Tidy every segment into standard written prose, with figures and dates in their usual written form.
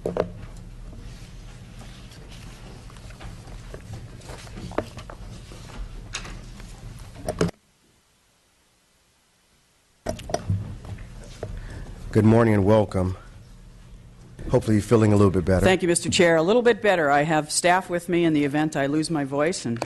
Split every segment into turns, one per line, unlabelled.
Good morning and welcome. Hopefully you're feeling a little bit better.
Thank you, Mr. Chair. A little bit better. I have staff with me in the event I lose my voice, and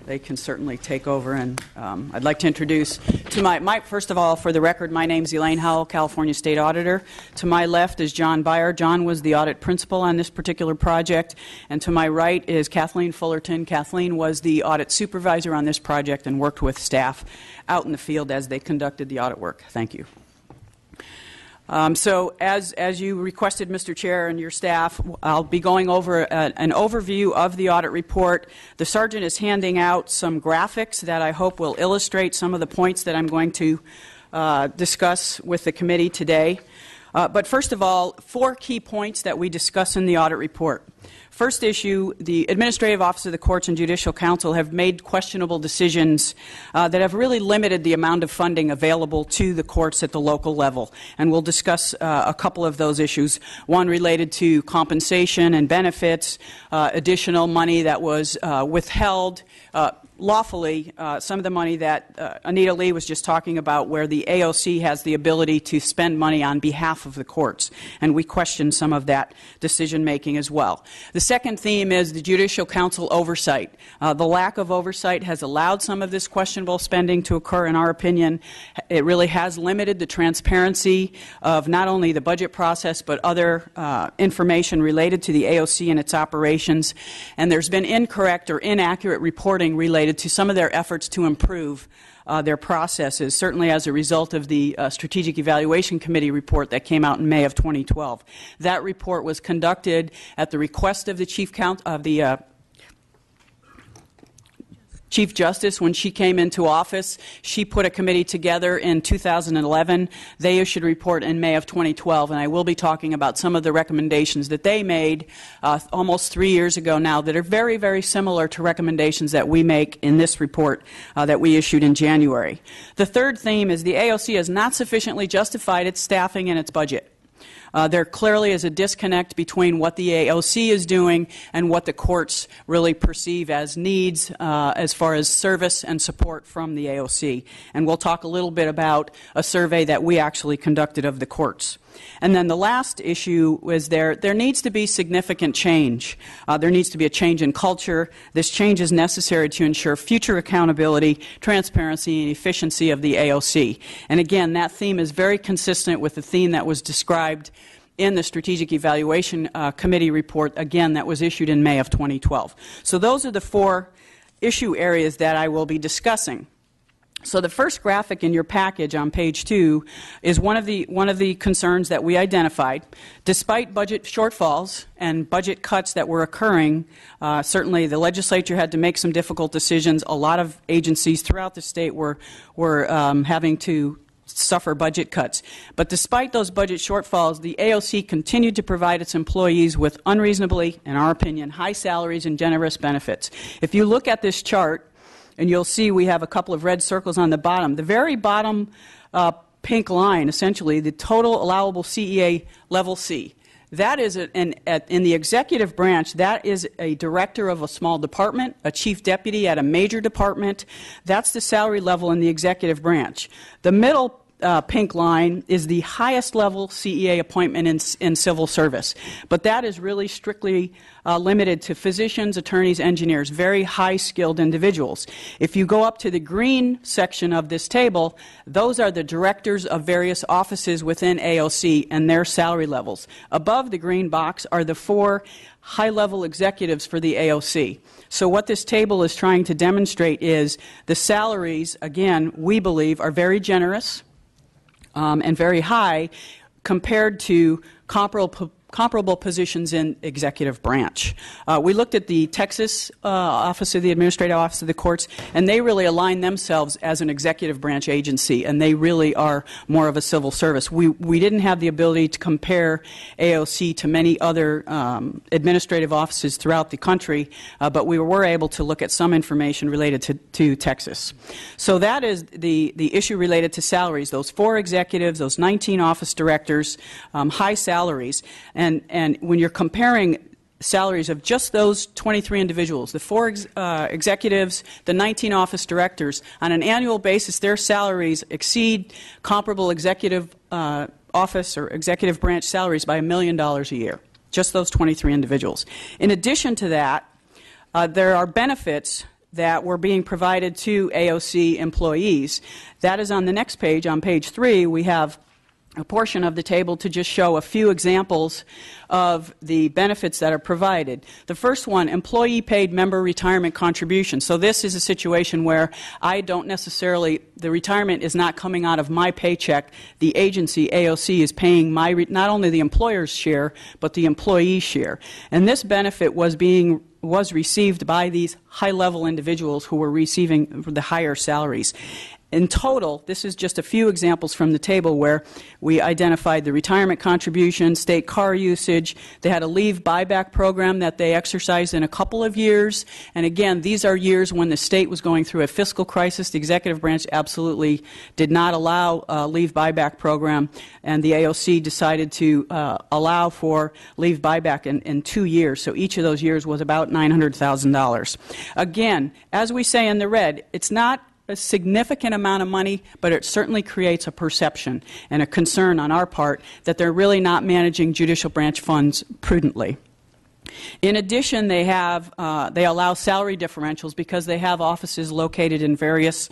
they can certainly take over. And I'd like to introduce to first of all, for the record, my name's Elaine Howell, California State Auditor. To my left is John Byer. John was the audit principal on this particular project. And to my right is Kathleen Fullerton. Kathleen was the audit supervisor on this project and worked with staff out in the field as they conducted the audit work. Thank you. So as you requested, Mr. Chair, and your staff, I'll be going over an overview of the audit report. The Sergeant is handing out some graphics that I hope will illustrate some of the points that I'm going to discuss with the committee today. But first of all, 4 key points that we discuss in the audit report. First issue, the Administrative Office of the Courts and Judicial Council have made questionable decisions that have really limited the amount of funding available to the courts at the local level. And we'll discuss a couple of those issues. One related to compensation and benefits, additional money that was withheld lawfully, some of the money that Anita Lee was just talking about, where the AOC has the ability to spend money on behalf of the courts. And we question some of that decision making as well. The second theme is the Judicial Council oversight. The lack of oversight has allowed some of this questionable spending to occur, in our opinion. It really has limited the transparency of not only the budget process, but other information related to the AOC and its operations. And there's been incorrect or inaccurate reporting related to some of their efforts to improve their processes, certainly as a result of the Strategic Evaluation Committee report that came out in May of 2012. That report was conducted at the request of the Chief Justice. When she came into office, she put a committee together in 2011. They issued a report in May of 2012, and I will be talking about some of the recommendations that they made almost 3 years ago now that are very, very similar to recommendations that we make in this report that we issued in January. The third theme is the AOC has not sufficiently justified its staffing and its budget. There clearly is a disconnect between what the AOC is doing and what the courts really perceive as needs as far as service and support from the AOC. And we'll talk a little bit about a survey that we actually conducted of the courts. And then the last issue is there needs to be significant change. There needs to be a change in culture. This change is necessary to ensure future accountability, transparency, and efficiency of the AOC. And again, that theme is very consistent with the theme that was described in the Strategic Evaluation Committee report, again, that was issued in May of 2012. So those are the 4 issue areas that I will be discussing. So the first graphic in your package on page 2 is one of the concerns that we identified. Despite budget shortfalls and budget cuts that were occurring, certainly the legislature had to make some difficult decisions. A lot of agencies throughout the state were having to suffer budget cuts. But despite those budget shortfalls, the AOC continued to provide its employees with unreasonably, in our opinion, high salaries and generous benefits. If you look at this chart, and you'll see we have a couple of red circles on the bottom. The very bottom pink line, essentially, the total allowable CEA level C. That is, in the executive branch, that is a director of a small department, a chief deputy at a major department. That's the salary level in the executive branch. The middle pink line is the highest level CEA appointment in civil service. But that is really strictly limited to physicians, attorneys, engineers, very high-skilled individuals. If you go up to the green section of this table, those are the directors of various offices within AOC and their salary levels. Above the green box are the 4 high-level executives for the AOC. So what this table is trying to demonstrate is the salaries, again, we believe, are very generous and very high compared to comparable positions in executive branch. We looked at the Texas Office of the Administrative Office of the Courts, and they really align themselves as an executive branch agency, and they really are more of a civil service. We didn't have the ability to compare AOC to many other administrative offices throughout the country, but we were able to look at some information related to Texas. So that is the issue related to salaries. Those 4 executives, those 19 office directors, high salaries. And when you're comparing salaries of just those 23 individuals, the 4 executives, the 19 office directors, on an annual basis, their salaries exceed comparable executive office or executive branch salaries by $1 million a year, just those 23 individuals. In addition to that, there are benefits that were being provided to AOC employees. That is on the next page. On page 3, we have a portion of the table to just show a few examples of the benefits that are provided. The first one, employee-paid member retirement contribution. So this is a situation where I don't necessarily, the retirement is not coming out of my paycheck. The agency, AOC, is paying not only the employer's share, but the employee's share. And this benefit was received by these high-level individuals who were receiving the higher salaries. In total, this is just a few examples from the table where we identified the retirement contribution, state car usage. They had a leave buyback program that they exercised in a couple of years. And again, these are years when the state was going through a fiscal crisis. The executive branch absolutely did not allow a leave buyback program, and the AOC decided to allow for leave buyback in 2 years. So each of those years was about $900,000. Again, as we say in the red, it's not a significant amount of money, but it certainly creates a perception and a concern on our part that they're really not managing judicial branch funds prudently. In addition, they allow salary differentials because they have offices located in various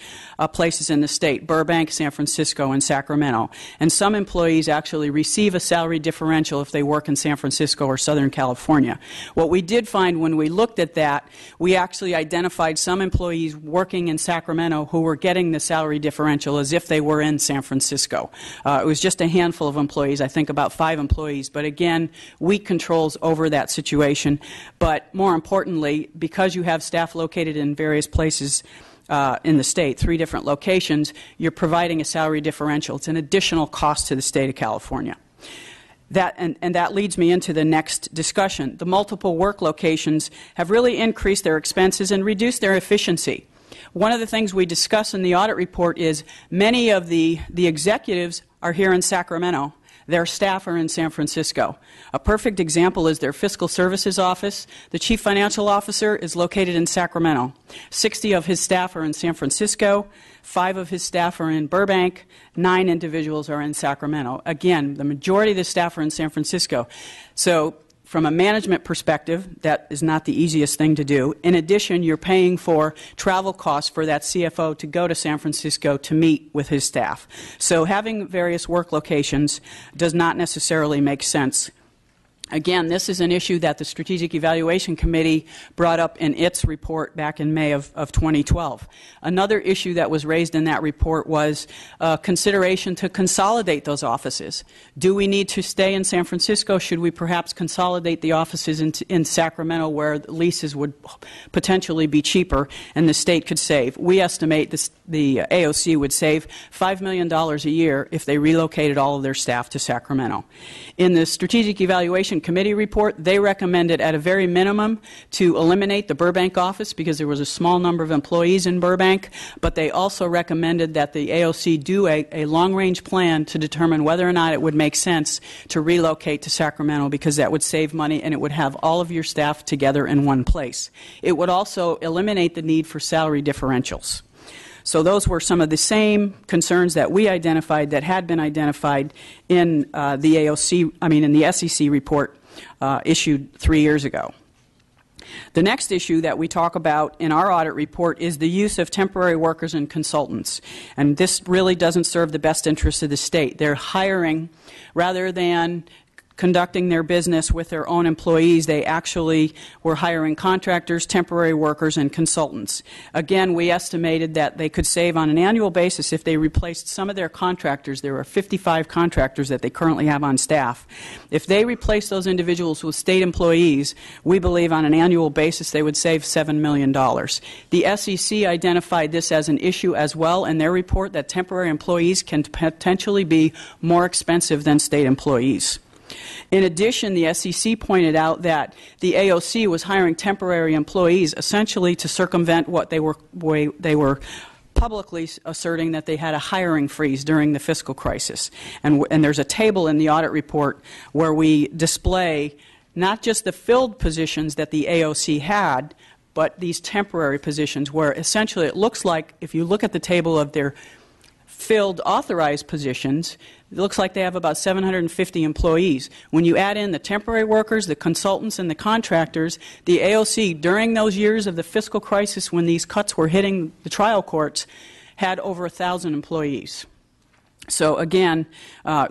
places in the state, Burbank, San Francisco, and Sacramento. And some employees actually receive a salary differential if they work in San Francisco or Southern California. What we did find when we looked at that, we actually identified some employees working in Sacramento who were getting the salary differential as if they were in San Francisco. It was just a handful of employees, I think about 5 employees, but again, weak controls over that situation. But more importantly, because you have staff located in various places in the state, 3 different locations, you're providing a salary differential. It's an additional cost to the state of California. And that leads me into the next discussion. The multiple work locations have really increased their expenses and reduced their efficiency. One of the things we discuss in the audit report is many of the executives are here in Sacramento. Their staff are in San Francisco. A perfect example is their fiscal services office. The chief financial officer is located in Sacramento. 60 of his staff are in San Francisco. 5 of his staff are in Burbank. 9 individuals are in Sacramento. Again, the majority of the staff are in San Francisco. So from a management perspective, that is not the easiest thing to do. In addition, you're paying for travel costs for that CFO to go to San Francisco to meet with his staff. So having various work locations does not necessarily make sense. Again, this is an issue that the Strategic Evaluation Committee brought up in its report back in May of 2012. Another issue that was raised in that report was consideration to consolidate those offices. Do we need to stay in San Francisco? Should we perhaps consolidate the offices in Sacramento where leases would potentially be cheaper and the state could save? We estimate the AOC would save $5 million a year if they relocated all of their staff to Sacramento. In the Strategic Evaluation Committee report, they recommended at a very minimum to eliminate the Burbank office because there was a small number of employees in Burbank, but they also recommended that the AOC do a long-range plan to determine whether or not it would make sense to relocate to Sacramento because that would save money and it would have all of your staff together in one place. It would also eliminate the need for salary differentials. So those were some of the same concerns that we identified that had been identified in in the SEC report issued 3 years ago. The next issue that we talk about in our audit report is the use of temporary workers and consultants. And this really doesn't serve the best interests of the state. They're hiring rather than conducting their business with their own employees. They actually were hiring contractors, temporary workers, and consultants. Again, we estimated that they could save on an annual basis if they replaced some of their contractors. There are 55 contractors that they currently have on staff. If they replaced those individuals with state employees, we believe on an annual basis they would save $7 million. The SEC identified this as an issue as well in their report that temporary employees can potentially be more expensive than state employees. In addition, the SEC pointed out that the AOC was hiring temporary employees essentially to circumvent what they were publicly asserting that they had a hiring freeze during the fiscal crisis. And there's a table in the audit report where we display not just the filled positions that the AOC had, but these temporary positions where essentially it looks like, if you look at the table of their filled authorized positions, it looks like they have about 750 employees. When you add in the temporary workers, the consultants, and the contractors, the AOC, during those years of the fiscal crisis when these cuts were hitting the trial courts, had over 1,000 employees. So again,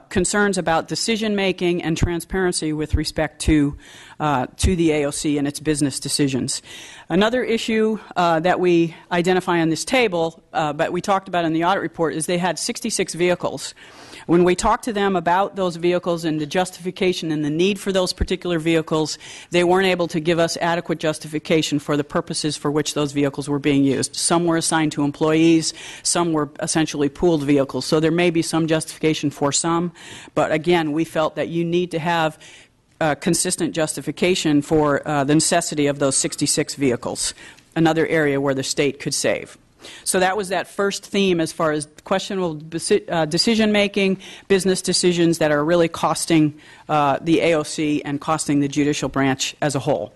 concerns about decision-making and transparency with respect to the AOC and its business decisions. Another issue that we identify on this table, but we talked about in the audit report, is they had 66 vehicles. When we talked to them about those vehicles and the justification and the need for those particular vehicles, they weren't able to give us adequate justification for the purposes for which those vehicles were being used. Some were assigned to employees, some were essentially pooled vehicles. So there may be some justification for some, but again, we felt that you need to have consistent justification for the necessity of those 66 vehicles, another area where the state could save. So that was that first theme as far as questionable decision-making, business decisions that are really costing the AOC and costing the judicial branch as a whole.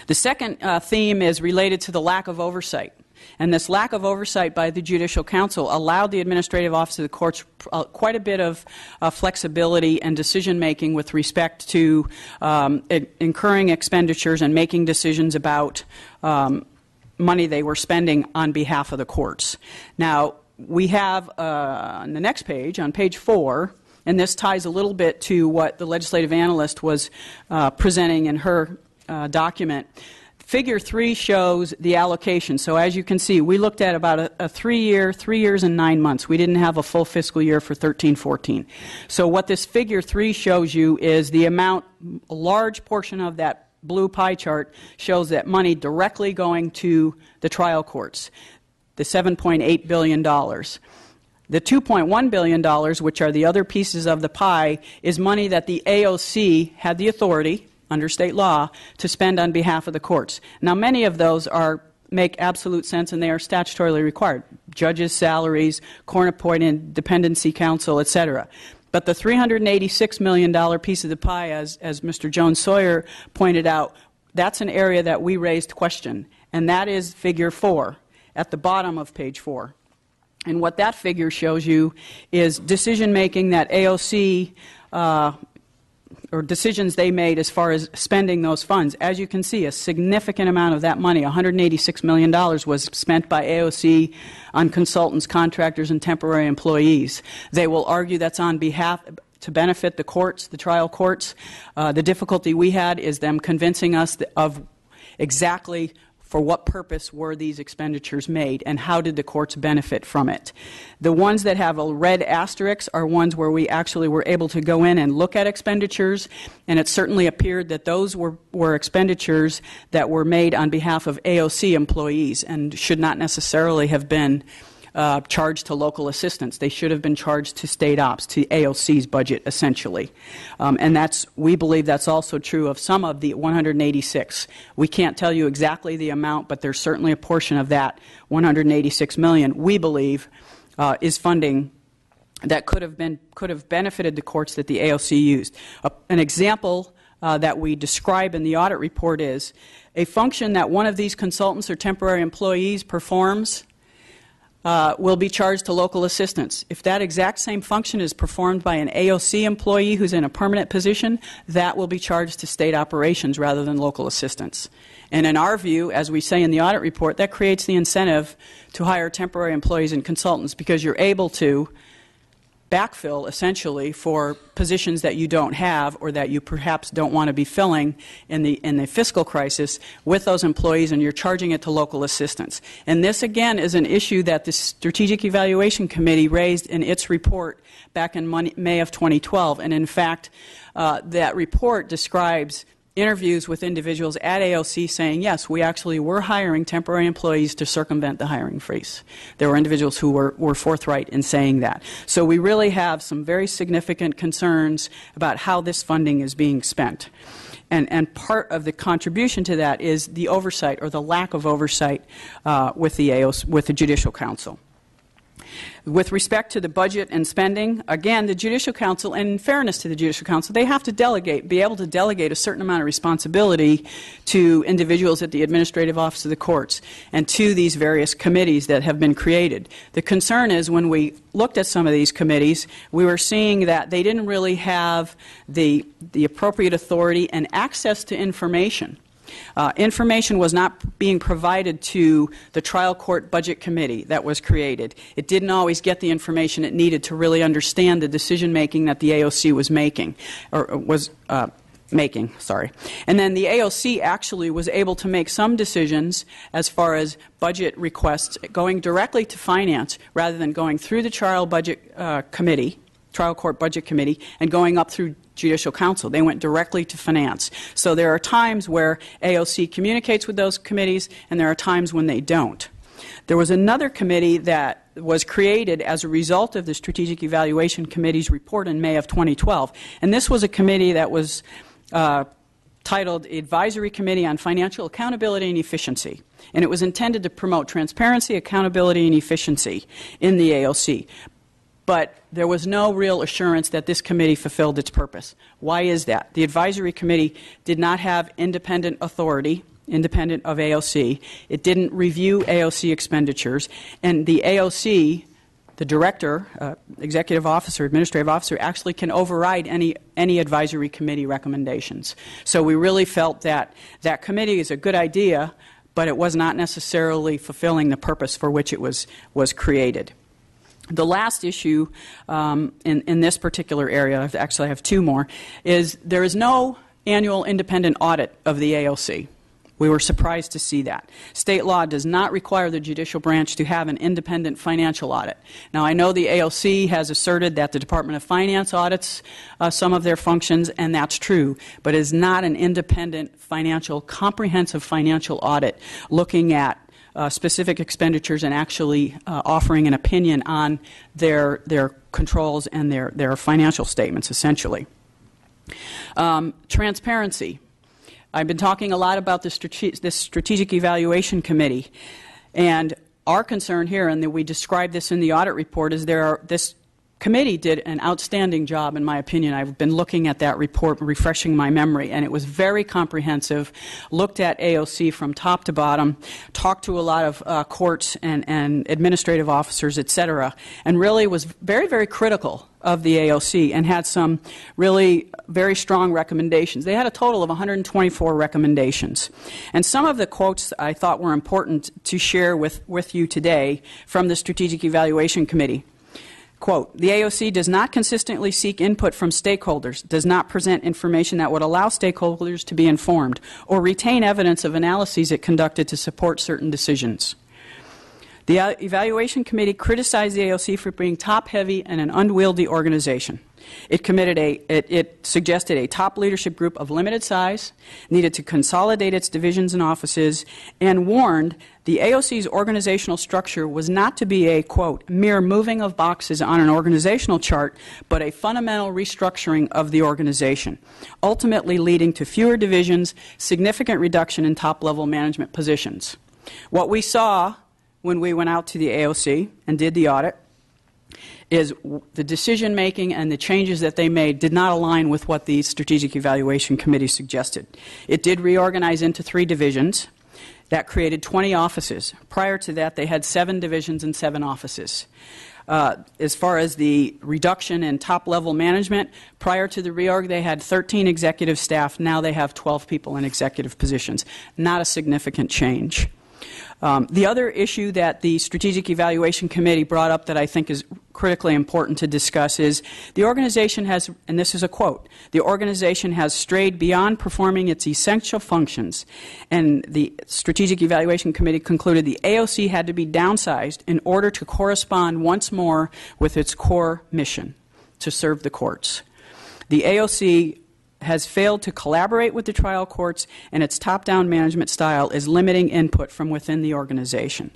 The second theme is related to the lack of oversight. And this lack of oversight by the Judicial Council allowed the Administrative Office of the Courts quite a bit of flexibility and decision-making with respect to incurring expenditures and making decisions about money they were spending on behalf of the courts. Now, we have on the next page, on page 4, and this ties a little bit to what the legislative analyst was presenting in her document. Figure 3 shows the allocation. So as you can see, we looked at about a 3 years and 9 months. We didn't have a full fiscal year for 13-14. So what this figure 3 shows you is the amount, a large portion of that blue pie chart shows that money directly going to the trial courts, the $7.8 billion. The $2.1 billion, which are the other pieces of the pie, is money that the AOC had the authority, under state law, to spend on behalf of the courts. Now, many of those make absolute sense and they are statutorily required. Judges' salaries, court-appointed dependency counsel, etc. But the $386 million piece of the pie, as Mr. Jones-Sawyer pointed out, that's an area that we raised question, and that is figure 4 at the bottom of page 4. And what that figure shows you is decision-making that AOC or decisions they made as far as spending those funds. As you can see, a significant amount of that money, $186 million, was spent by AOC on consultants, contractors, and temporary employees. They will argue that's on behalf to benefit the courts, the trial courts. The difficulty we had is them convincing us of exactly for what purpose were these expenditures made and how did the courts benefit from it. The ones that have a red asterisk are ones where we actually were able to go in and look at expenditures, and it certainly appeared that those were expenditures that were made on behalf of AOC employees and should not necessarily have been charged to local assistants. They should have been charged to state ops, to AOC's budget, essentially. And we believe that's also true of some of the 186. We can't tell you exactly the amount, but there's certainly a portion of that 186 million, we believe, is funding that could have benefited the courts that the AOC used. An example that we describe in the audit report is a function that one of these consultants or temporary employees performs will be charged to local assistants. If that exact same function is performed by an AOC employee who's in a permanent position, that will be charged to state operations rather than local assistants. And in our view, as we say in the audit report, that creates the incentive to hire temporary employees and consultants because you're able to backfill, essentially, for positions that you don't have or that you perhaps don't want to be filling in the fiscal crisis with those employees, and you're charging it to local assistants. And this, again, is an issue that the Strategic Evaluation Committee raised in its report back in May of 2012. And in fact, that report describes interviews with individuals at AOC saying, yes, we actually were hiring temporary employees to circumvent the hiring freeze. There were individuals who were forthright in saying that. So we really have some very significant concerns about how this funding is being spent. And part of the contribution to that is the oversight or the lack of oversight with the Judicial Council. With respect to the budget and spending, again, the Judicial Council, and in fairness to the Judicial Council, they have to be able to delegate a certain amount of responsibility to individuals at the Administrative Office of the Courts and to these various committees that have been created. The concern is when we looked at some of these committees, we were seeing that they didn't really have the appropriate authority and access to information. Information was not being provided to the trial court budget committee that was created. It didn't always get the information it needed to really understand the decision making that the AOC was making, And then the AOC actually was able to make some decisions as far as budget requests going directly to finance rather than going through the trial court budget committee and going up through Judicial Council. They went directly to finance. So there are times where AOC communicates with those committees, and there are times when they don't. There was another committee that was created as a result of the Strategic Evaluation Committee's report in May of 2012, and this was a committee that was titled Advisory Committee on Financial Accountability and Efficiency, and it was intended to promote transparency, accountability, and efficiency in the AOC. But there was no real assurance that this committee fulfilled its purpose. Why is that? The advisory committee did not have independent authority, independent of AOC. It didn't review AOC expenditures. And the AOC, the director, executive officer, administrative officer, actually can override any advisory committee recommendations. So we really felt that that committee is a good idea, but it was not necessarily fulfilling the purpose for which it was created. The last issue in this particular area, actually I have two more, is there is no annual independent audit of the AOC. We were surprised to see that. State law does not require the judicial branch to have an independent financial audit. Now, I know the AOC has asserted that the Department of Finance audits some of their functions, and that's true, but is not an independent comprehensive financial audit looking at specific expenditures and actually offering an opinion on their controls and their financial statements, essentially. Transparency. I've been talking a lot about this Strategic Evaluation Committee, and our concern here, and we described this in the audit report, is this committee did an outstanding job, in my opinion. I've been looking at that report, refreshing my memory, and it was very comprehensive, looked at AOC from top to bottom, talked to a lot of courts and administrative officers, et cetera, and really was very, very critical of the AOC and had some really very strong recommendations. They had a total of 124 recommendations. And some of the quotes I thought were important to share with you today from the Strategic Evaluation Committee. Quote, the AOC does not consistently seek input from stakeholders, does not present information that would allow stakeholders to be informed, or retain evidence of analyses it conducted to support certain decisions. The Evaluation Committee criticized the AOC for being top-heavy and an unwieldy organization. It suggested a top leadership group of limited size, needed to consolidate its divisions and offices, and warned the AOC's organizational structure was not to be a, quote, mere moving of boxes on an organizational chart, but a fundamental restructuring of the organization, ultimately leading to fewer divisions, significant reduction in top-level management positions. What we saw when we went out to the AOC and did the audit is the decision-making and the changes that they made did not align with what the Strategic Evaluation Committee suggested. It did reorganize into 3 divisions. That created 20 offices. Prior to that, they had 7 divisions and 7 offices. As far as the reduction in top-level management, prior to the reorg, they had 13 executive staff. Now they have 12 people in executive positions. Not a significant change. The other issue that the Strategic Evaluation Committee brought up that I think is critically important to discuss is the organization has, and this is a quote, the organization has strayed beyond performing its essential functions, and the Strategic Evaluation Committee concluded the AOC had to be downsized in order to correspond once more with its core mission, to serve the courts. The AOC has failed to collaborate with the trial courts, and its top-down management style is limiting input from within the organization.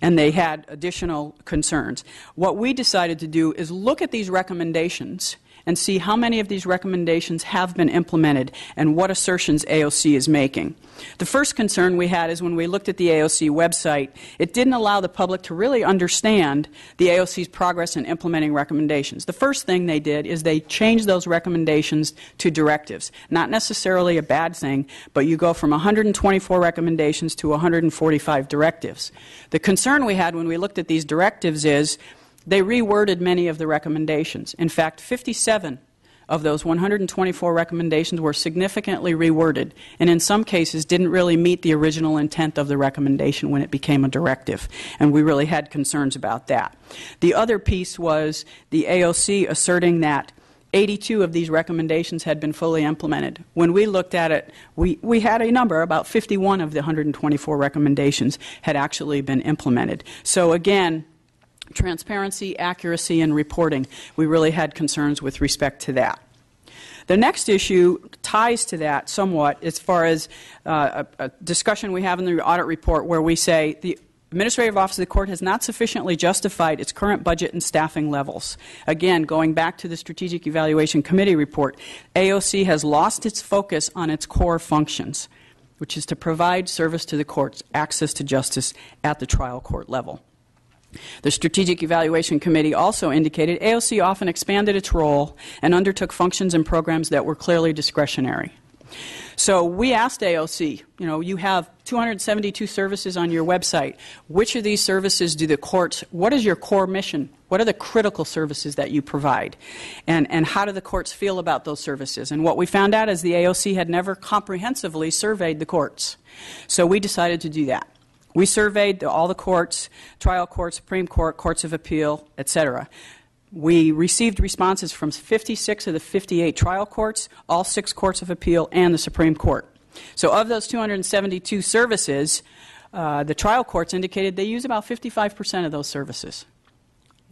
And they had additional concerns. What we decided to do is look at these recommendations and see how many of these recommendations have been implemented and what assertions AOC is making. The first concern we had is when we looked at the AOC website, it didn't allow the public to really understand the AOC's progress in implementing recommendations. The first thing they did is they changed those recommendations to directives. Not necessarily a bad thing, but you go from 124 recommendations to 145 directives. The concern we had when we looked at these directives is they reworded many of the recommendations. In fact, 57 of those 124 recommendations were significantly reworded, and in some cases didn't really meet the original intent of the recommendation when it became a directive, and we really had concerns about that. The other piece was the AOC asserting that 82 of these recommendations had been fully implemented. When we looked at it, we had a number, about 51 of the 124 recommendations had actually been implemented. So again, transparency, accuracy, and reporting, we really had concerns with respect to that. The next issue ties to that somewhat as far as a discussion we have in the audit report where we say the Administrative Office of the Court has not sufficiently justified its current budget and staffing levels. Again, going back to the Strategic Evaluation Committee report, AOC has lost its focus on its core functions, which is to provide service to the courts, access to justice at the trial court level. The Strategic Evaluation Committee also indicated AOC often expanded its role and undertook functions and programs that were clearly discretionary. So we asked AOC, you have 272 services on your website. Which of these services do the courts, what is your core mission? What are the critical services that you provide? And how do the courts feel about those services? And what we found out is the AOC had never comprehensively surveyed the courts. So we decided to do that. We surveyed all the courts, trial court, Supreme Court, courts of appeal, etc. We received responses from 56 of the 58 trial courts, all 6 courts of appeal, and the Supreme Court. So of those 272 services, the trial courts indicated they use about 55% of those services,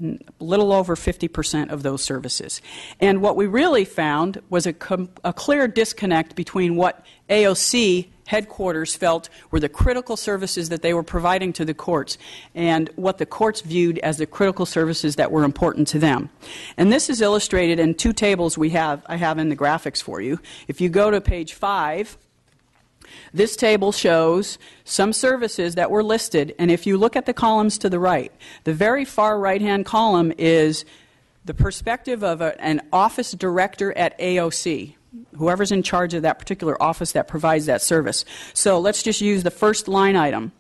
a little over 50% of those services. And what we really found was a clear disconnect between what AOC headquarters felt were the critical services that they were providing to the courts and what the courts viewed as the critical services that were important to them. And this is illustrated in 2 tables I have in the graphics for you. If you go to page 5, this table shows some services that were listed, and if you look at the columns to the right, the very far right-hand column is the perspective of an office director at AOC, whoever's in charge of that particular office that provides that service. So let's just use the first line item.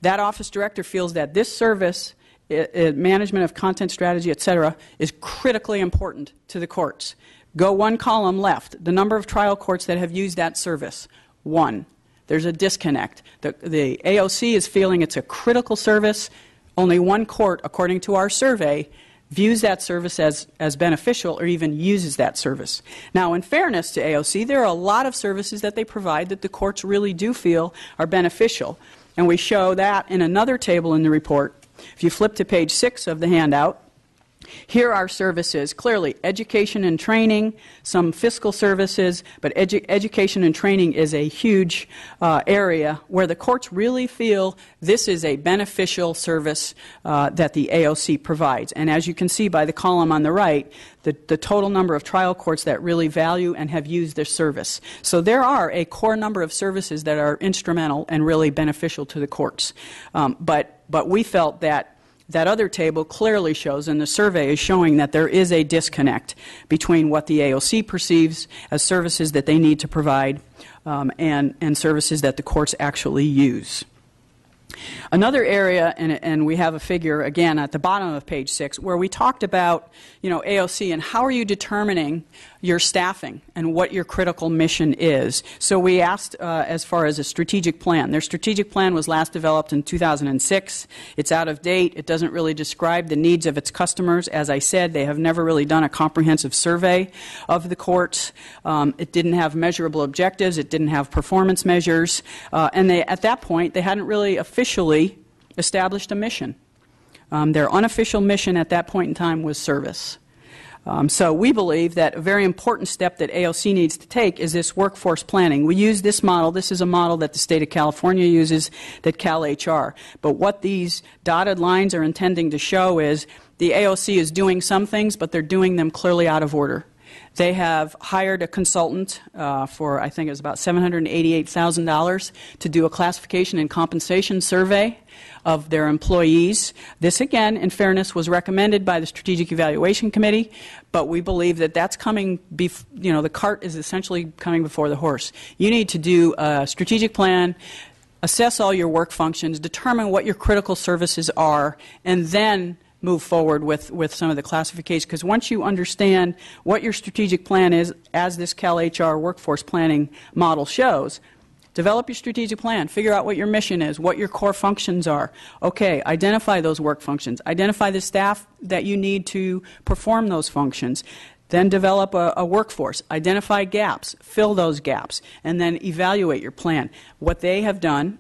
That office director feels that this service, management of content strategy, etc., is critically important to the courts. Go 1 column left. The number of trial courts that have used that service, 1. There's a disconnect. The AOC is feeling it's a critical service. Only 1 court, according to our survey, views that service as beneficial or even uses that service. Now, in fairness to AOC, there are a lot of services that they provide that the courts really do feel are beneficial. And we show that in another table in the report. If you flip to page 6 of the handout, here are services, clearly education and training, some fiscal services, but education and training is a huge area where the courts really feel this is a beneficial service that the AOC provides. And as you can see by the column on the right, the total number of trial courts that really value and have used this service. So there are a core number of services that are instrumental and really beneficial to the courts. But we felt that other table clearly shows, and the survey is showing, that there is a disconnect between what the AOC perceives as services that they need to provide and services that the courts actually use. Another area, and we have a figure again at the bottom of page 6, where we talked about AOC and how are you determining your staffing and what your critical mission is. So we asked as far as a strategic plan. Their strategic plan was last developed in 2006. It's out of date. It doesn't really describe the needs of its customers. As I said, they have never really done a comprehensive survey of the courts. It didn't have measurable objectives. It didn't have performance measures. And at that point, they hadn't really officially established a mission. Their unofficial mission at that point in time was service. So we believe that a very important step that AOC needs to take is this workforce planning. We use this model. This is a model that the state of California uses, that CalHR. But what these dotted lines are intending to show is the AOC is doing some things, but they're doing them clearly out of order. They have hired a consultant for, I think it was about $788,000 to do a classification and compensation survey of their employees. This, again, in fairness, was recommended by the Strategic Evaluation Committee, but we believe that that's coming, the cart is essentially coming before the horse. You need to do a strategic plan, assess all your work functions, determine what your critical services are, and then move forward with some of the classifications. Because once you understand what your strategic plan is, as this CalHR workforce planning model shows, develop your strategic plan. Figure out what your mission is, what your core functions are. Okay, identify those work functions. Identify the staff that you need to perform those functions. Then develop a workforce. Identify gaps. Fill those gaps. And then evaluate your plan. What they have done,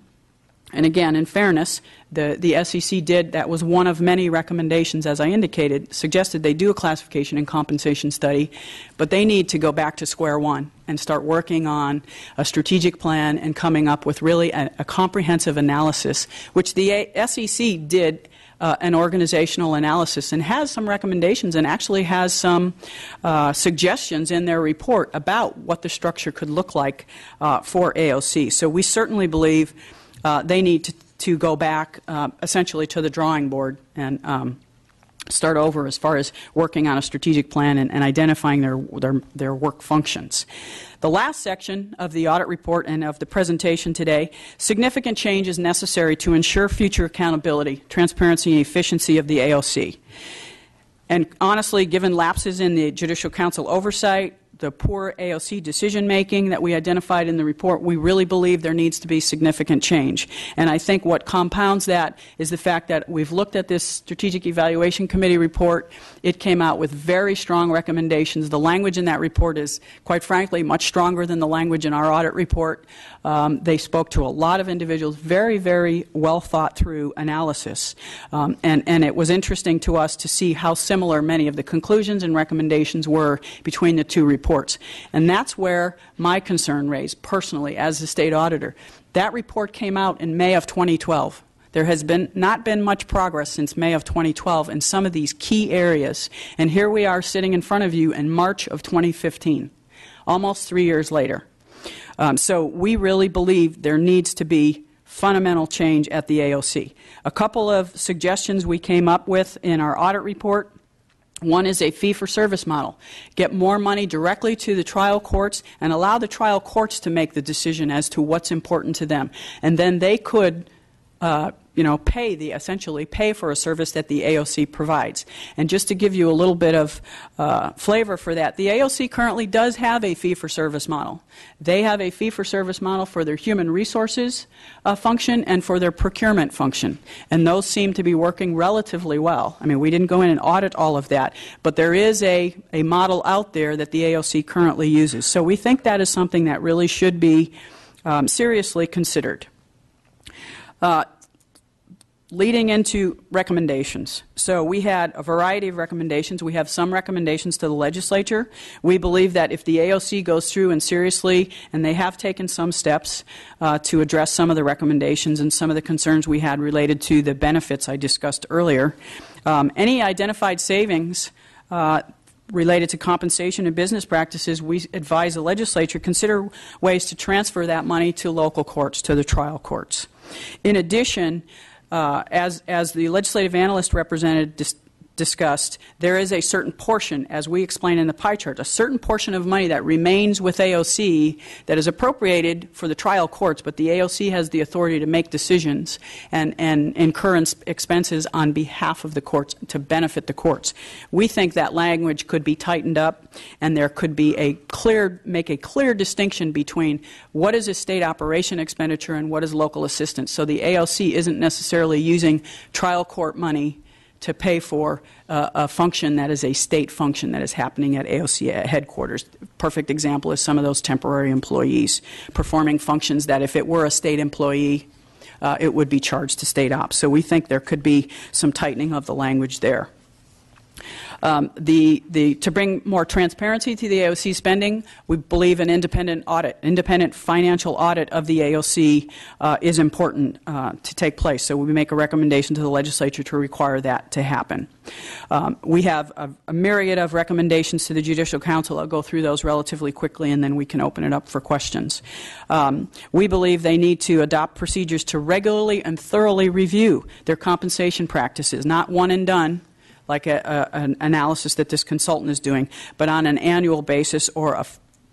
and again, in fairness, the SEC did, that was one of many recommendations, as I indicated, suggested they do a classification and compensation study, but they need to go back to square one and start working on a strategic plan and coming up with really a comprehensive analysis, which the SEC did an organizational analysis and has some recommendations and actually has some suggestions in their report about what the structure could look like for AOC. So we certainly believe they need to go back essentially to the drawing board and start over as far as working on a strategic plan and identifying their work functions. The last section of the audit report and of the presentation today, significant change is necessary to ensure future accountability, transparency, and efficiency of the AOC. And honestly, given lapses in the Judicial Council oversight, the poor AOC decision-making that we identified in the report, we really believe there needs to be significant change. And I think what compounds that is the fact that we've looked at this Strategic Evaluation Committee report. It came out with very strong recommendations. The language in that report is, quite frankly, much stronger than the language in our audit report. They spoke to a lot of individuals, very, very well-thought-through analysis. And it was interesting to us to see how similar many of the conclusions and recommendations were between the two reports. And that's where my concern raised personally as the state auditor. That report came out in May of 2012. There has not been much progress since May of 2012 in some of these key areas. And here we are sitting in front of you in March of 2015, almost 3 years later. So we really believe there needs to be fundamental change at the AOC. A couple of suggestions we came up with in our audit report. One is a fee-for-service model. Get more money directly to the trial courts and allow the trial courts to make the decision as to what's important to them. And then they could essentially pay for a service that the AOC provides. And just to give you a little bit of flavor for that, the AOC currently does have a fee-for-service model. They have a fee-for-service model for their human resources function and for their procurement function. And those seem to be working relatively well. I mean, we didn't go in and audit all of that, but there is a model out there that the AOC currently uses. So we think that is something that really should be seriously considered. Leading into recommendations. So we had a variety of recommendations. We have some recommendations to the legislature. We believe that if the AOC goes through and seriously, and they have taken some steps to address some of the recommendations and some of the concerns we had related to the benefits I discussed earlier, any identified savings related to compensation and business practices, we advise the legislature consider ways to transfer that money to local courts, to the trial courts. In addition, as the legislative analyst discussed, there is a certain portion, as we explain in the pie chart, a certain portion of money that remains with AOC that is appropriated for the trial courts, but the AOC has the authority to make decisions and incur expenses on behalf of the courts to benefit the courts. We think that language could be tightened up, and there could be make a clear distinction between what is a state operation expenditure and what is local assistance. So the AOC isn't necessarily using trial court money to pay for a function that is a state function that is happening at AOC headquarters. Perfect example is some of those temporary employees performing functions that if it were a state employee, it would be charged to state ops. So we think there could be some tightening of the language there. To bring more transparency to the AOC spending, we believe an independent financial audit of the AOC is important to take place. So we make a recommendation to the legislature to require that to happen. We have a myriad of recommendations to the Judicial Council. I'll go through those relatively quickly, and then we can open it up for questions. We believe they need to adopt procedures to regularly and thoroughly review their compensation practices, not one and done, like an analysis that this consultant is doing, but on an annual basis or a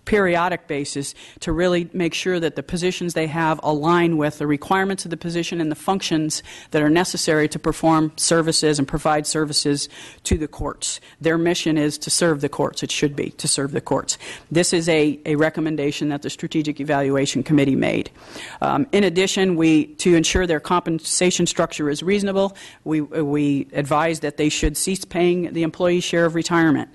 periodic basis to really make sure that the positions they have align with the requirements of the position and the functions that are necessary to perform services and provide services to the courts. Their mission is to serve the courts. It should be to serve the courts. This is a recommendation that the Strategic Evaluation Committee made. In addition, to ensure their compensation structure is reasonable, we advise that they should cease paying the employee's share of retirement.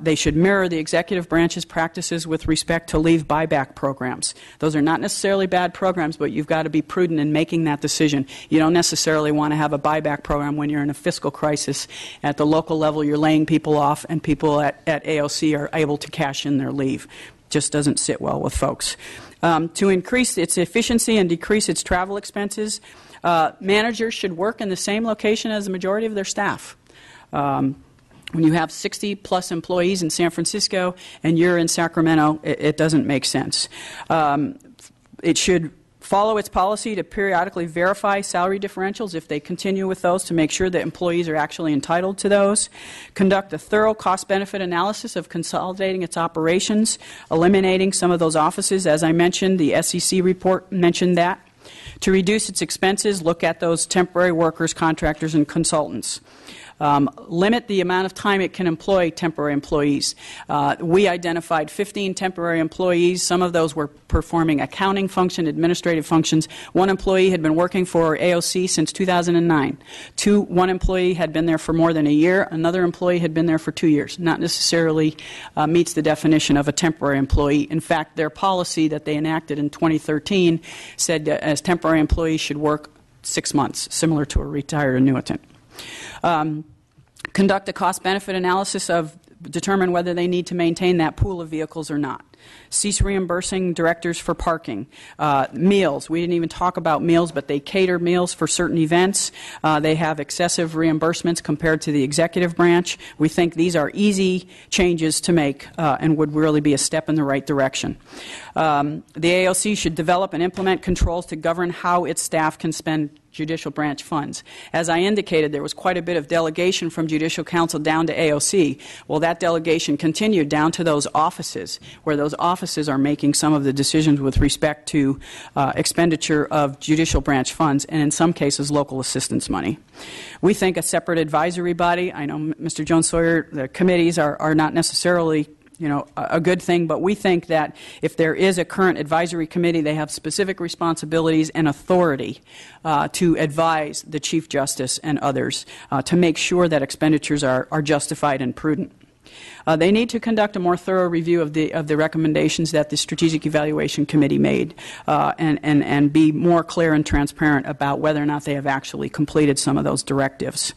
They should mirror the executive branch's practices with respect to leave buyback programs. Those are not necessarily bad programs, but you've got to be prudent in making that decision. You don't necessarily want to have a buyback program when you're in a fiscal crisis. At the local level, you're laying people off, and people at AOC are able to cash in their leave. Just doesn't sit well with folks. To increase its efficiency and decrease its travel expenses, managers should work in the same location as the majority of their staff. When you have 60-plus employees in San Francisco and you're in Sacramento, it doesn't make sense. It should follow its policy to periodically verify salary differentials if they continue with those to make sure that employees are actually entitled to those. Conduct a thorough cost-benefit analysis of consolidating its operations, eliminating some of those offices. As I mentioned, the SEC report mentioned that. To reduce its expenses, look at those temporary workers, contractors, and consultants. Limit the amount of time it can employ temporary employees. We identified 15 temporary employees. Some of those were performing accounting function, administrative functions. One employee had been working for AOC since 2009. One employee had been there for more than a year. Another employee had been there for 2 years. Not necessarily meets the definition of a temporary employee. In fact, their policy that they enacted in 2013 said that as temporary employees should work 6 months, similar to a retired annuitant. Conduct a cost-benefit analysis of determine whether they need to maintain that pool of vehicles or not. Cease reimbursing directors for parking. Meals. We didn't even talk about meals, but they cater meals for certain events. They have excessive reimbursements compared to the executive branch. We think these are easy changes to make and would really be a step in the right direction. The AOC should develop and implement controls to govern how its staff can spend judicial branch funds. As I indicated, there was quite a bit of delegation from Judicial Council down to AOC. Well, that delegation continued down to those offices, where those offices are making some of the decisions with respect to expenditure of judicial branch funds, and in some cases, local assistance money. We think a separate advisory body, I know Mr. Jones-Sawyer, the committees are not necessarily a good thing, but we think that if there is a current advisory committee, they have specific responsibilities and authority to advise the Chief Justice and others to make sure that expenditures are justified and prudent. They need to conduct a more thorough review of the recommendations that the Strategic Evaluation Committee made and be more clear and transparent about whether or not they have actually completed some of those directives.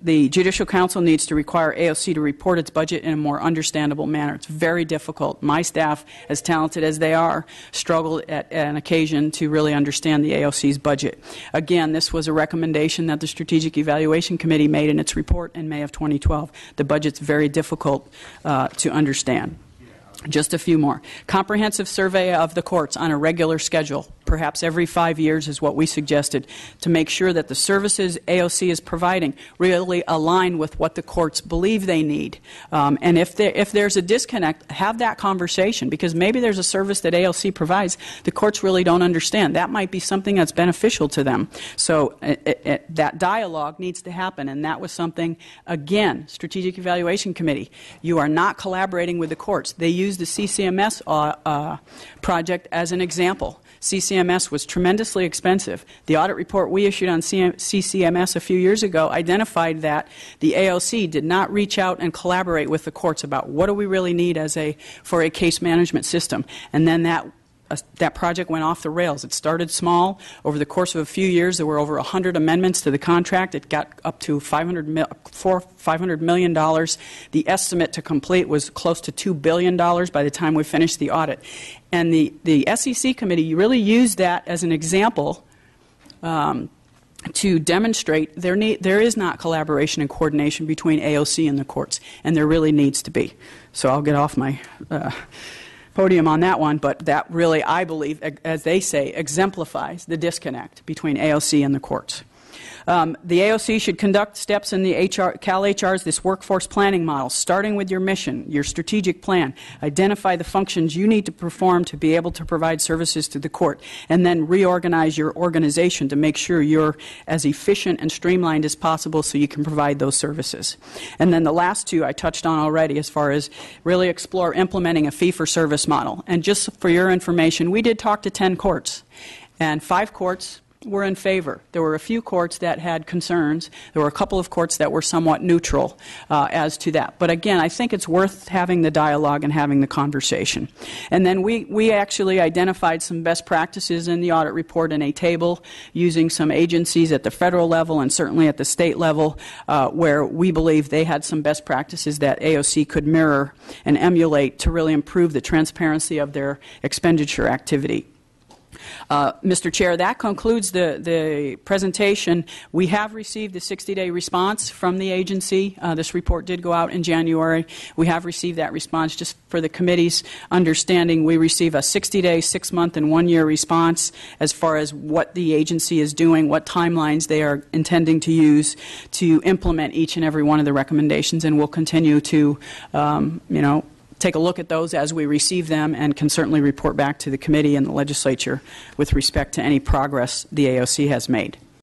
The Judicial Council needs to require AOC to report its budget in a more understandable manner. It's very difficult. My staff, as talented as they are, struggle at an occasion to really understand the AOC's budget. Again, this was a recommendation that the Strategic Evaluation Committee made in its report in May of 2012. The budget's very difficult to understand. Just a few more. Comprehensive survey of the courts on a regular schedule, perhaps every 5 years is what we suggested, to make sure that the services AOC is providing really align with what the courts believe they need. And if there's a disconnect, have that conversation, because maybe there's a service that AOC provides the courts really don't understand. That might be something that's beneficial to them. So that dialogue needs to happen, and that was something, again, Strategic Evaluation Committee. You are not collaborating with the courts. They use the CCMS project as an example. CCMS was tremendously expensive. The audit report we issued on CCMS a few years ago identified that the AOC did not reach out and collaborate with the courts about what do we really need for a case management system. And then that that project went off the rails. It started small. Over the course of a few years, there were over 100 amendments to the contract. It got up to $500 million. The estimate to complete was close to $2 billion by the time we finished the audit. And the SEC committee really used that as an example to demonstrate there is not collaboration and coordination between AOC and the courts, and there really needs to be. So I'll get off my podium on that one, but that really, I believe, as they say, exemplifies the disconnect between AOC and the courts. The AOC should conduct steps in the CalHR's this workforce planning model, starting with your mission, your strategic plan, identify the functions you need to perform to be able to provide services to the court, and then reorganize your organization to make sure you're as efficient and streamlined as possible so you can provide those services. And then the last two I touched on already as far as really explore implementing a fee-for-service model. And just for your information, we did talk to 10 courts, and 5 courts were in favor. There were a few courts that had concerns. There were a couple of courts that were somewhat neutral as to that. But again, I think it's worth having the dialogue and having the conversation. And then we actually identified some best practices in the audit report in a table using some agencies at the federal level and certainly at the state level where we believe they had some best practices that AOC could mirror and emulate to really improve the transparency of their expenditure activity. Mr. Chair, that concludes the presentation. We have received the 60-day response from the agency. This report did go out in January. We have received that response. Just for the committee's understanding, we receive a 60-day, 6-month, and 1-year response as far as what the agency is doing, what timelines they are intending to use to implement each and every one of the recommendations, and we'll continue to, take a look at those as we receive them and can certainly report back to the committee and the legislature with respect to any progress the AOC has made.